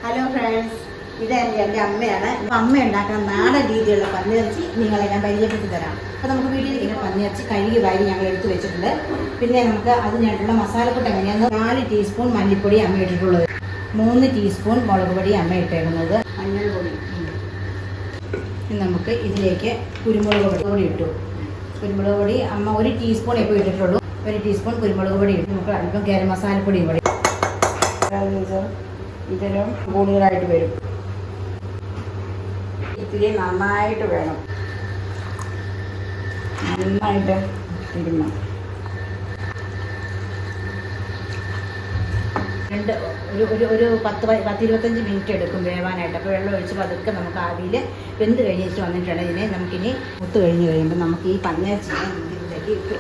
Hello friends, ഇത് എൻ്റെ അമ്മയാണ്. അമ്മ ഉണ്ടാക്കുന്ന നാടൻ രീതിയിലുള്ള പന്നിയിറച്ചി നിങ്ങളെ ഞാൻ പരിചയപ്പെടുത്തി തരാം. അപ്പോൾ നമുക്ക് വീട്ടിലിരിക്കുന്ന പന്നിയിറച്ചി കഴുകി വാരി ഞങ്ങൾ എടുത്ത് വെച്ചിട്ടുണ്ട്. പിന്നെ നമുക്ക് അതിനായിട്ടുള്ള മസാലക്കൂട്ട് എങ്ങനെയാണ്: 4 ടീസ്പൂൺ മല്ലിപ്പൊടി അമ്മ ഇട്ടിട്ടുള്ളത്, 3 ടീസ്പൂൺ മുളക് പൊടി അമ്മ ഇട്ടേക്കുന്നത്, മഞ്ഞൾപ്പൊടി. നമുക്ക് ഇതിലേക്ക് കുരുമുളക് പൊടി ഇട്ടു. കുരുമുളക് പൊടി അമ്മ 1 ടീസ്പൂൺ ഇപ്പോൾ ഇട്ടിട്ടുള്ളൂ. 1 ടീസ്പൂൺ കുരുമുളക് പൊടി ഇട്ട് നമുക്ക് അല്പം ഗരം മസാലപ്പൊടിയും കൂടി ഇതിലും കൂടുതലായിട്ട് വരും. ഇത്തിരി നന്നായിട്ട് വേണം, നന്നായിട്ട് തിരുമ്മണം. ഒരു 10-25 മിനിറ്റ് എടുക്കും വേവാനായിട്ട്. അപ്പോൾ വെള്ളം ഒഴിച്ച് പതുക്കെ നമുക്ക് ആവിയിൽ വെന്ത് കഴിഞ്ഞിട്ട് വന്നിട്ടുണ്ട്. ഇതിനെ നമുക്കിനി മുത്ത് കഴിഞ്ഞ് കഴിയുമ്പോൾ നമുക്ക് ഈ പന്നിയിറച്ചി ഇതിലേക്ക് ഇട്ടു.